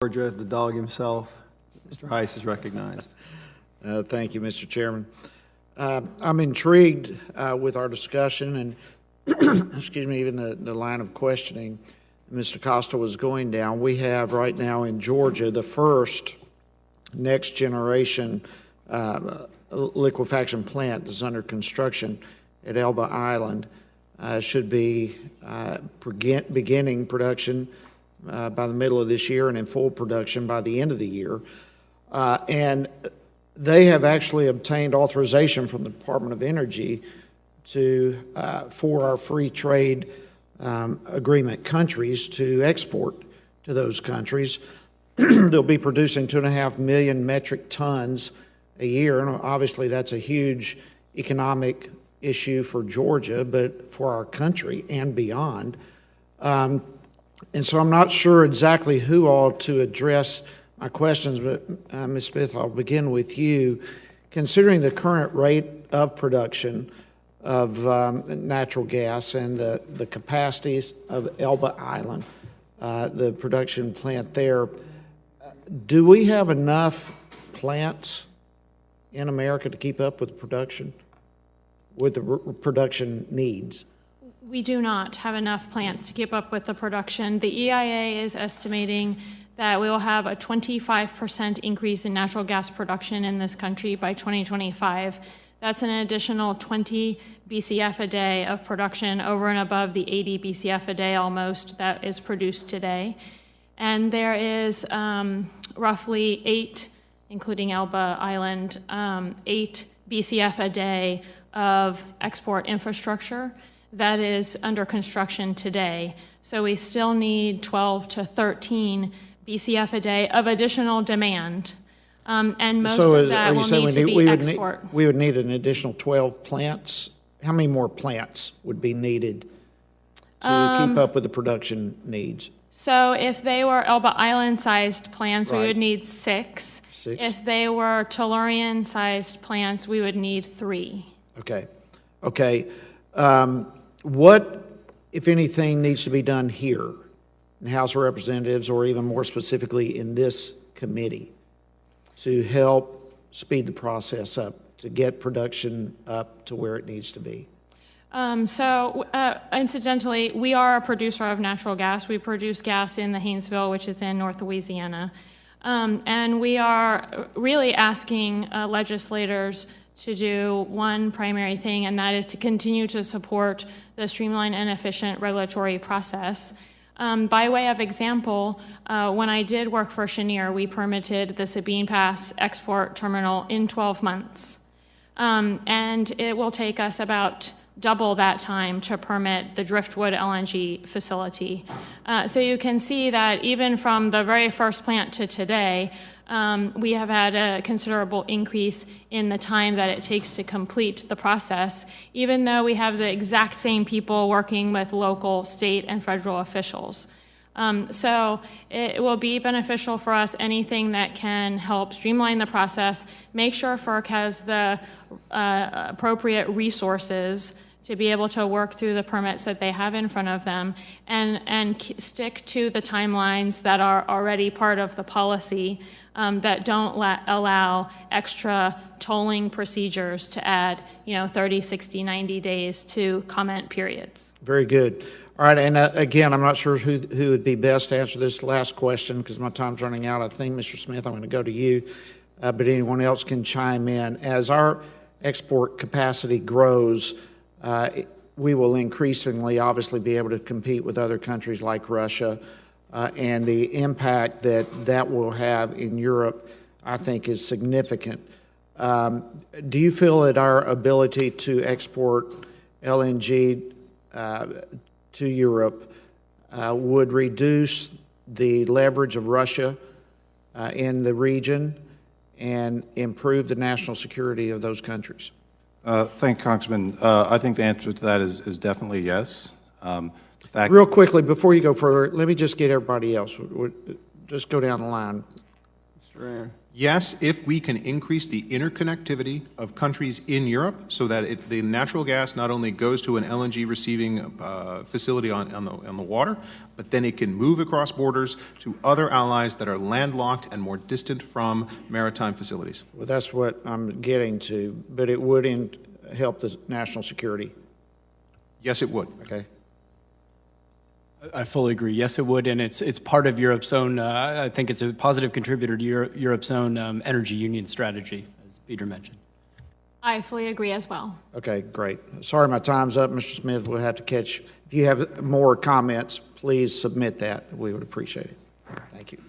Georgia, the dog himself. Mr. Hice is recognized. Thank you, Mr. Chairman. I'm intrigued with our discussion and, excuse me, even the line of questioning Mr. Costa was going down. We have right now in Georgia the first next generation liquefaction plant that's under construction at Elba Island. Should be beginning production by the middle of this year and in full production by the end of the year. And they have actually obtained authorization from the Department of Energy for our free trade agreement countries to export to those countries. They'll be producing 2.5 million metric tons a year, and obviously that's a huge economic issue for Georgia, but for our country and beyond. And so I'm not sure exactly who ought to address my questions, but Ms. Smith, I'll begin with you. Considering the current rate of production of natural gas and the capacities of Elba Island, the production plant there, do we have enough plants in America to keep up with the production needs? We do not have enough plants to keep up with the production. The EIA is estimating that we will have a 25% increase in natural gas production in this country by 2025. That's an additional 20 BCF a day of production over and above the 80 BCF a day almost that is produced today. And there is roughly 8, including Elba Island, 8 BCF a day of export infrastructure that is under construction today. So we still need 12 to 13 BCF a day of additional demand. And most of that will need to be export. We would need an additional 12 plants. How many more plants would be needed to keep up with the production needs? So if they were Elba Island-sized plants, we would need 6. If they were Tellurian-sized plants, we would need 3. Okay. What, if anything, needs to be done here in the House of Representatives, or even more specifically in this committee, to help speed the process up, to get production up to where it needs to be? Incidentally, we are a producer of natural gas. We produce gas in the Haynesville, which is in North Louisiana. And we are really asking legislators to do one primary thing, and that is to continue to support the streamlined and efficient regulatory process. By way of example, when I did work for Cheniere, we permitted the Sabine Pass export terminal in 12 months. And it will take us about double that time to permit the Driftwood LNG facility. So you can see that even from the very first plant to today, we have had a considerable increase in the time that it takes to complete the process, even though we have the exact same people working with local, state, and federal officials. So it will be beneficial for us, anything that can help streamline the process, make sure FERC has the appropriate resources to be able to work through the permits that they have in front of them, and stick to the timelines that are already part of the policy, that don't allow extra tolling procedures to add 30, 60, 90 days to comment periods. Very good. All right, and again, I'm not sure who would be best to answer this last question because my time's running out. I think, Mr. Smith, I'm going to go to you, but anyone else can chime in. As our export capacity grows, we will increasingly obviously be able to compete with other countries like Russia, and the impact that will have in Europe, I think, is significant. Do you feel that our ability to export LNG to Europe would reduce the leverage of Russia in the region and improve the national security of those countries? Thank you, Congressman. I think the answer to that is definitely yes. Real quickly, before you go further, let me just get everybody else. Just go down the line. Mr. Rand. Yes, if we can increase the interconnectivity of countries in Europe so that the natural gas not only goes to an LNG receiving facility on the water, but then it can move across borders to other allies that are landlocked and more distant from maritime facilities. Well, that's what I'm getting to, but it would help the national security, Yes, it would. okay? I fully agree. Yes, it would, and it's part of Europe's own. I think it's a positive contributor to Europe's own energy union strategy, as Peter mentioned. I fully agree as well. Okay, great. Sorry, my time's up, Mr. Smith. We'll have to catch. If you have more comments, please submit that. We would appreciate it. Thank you.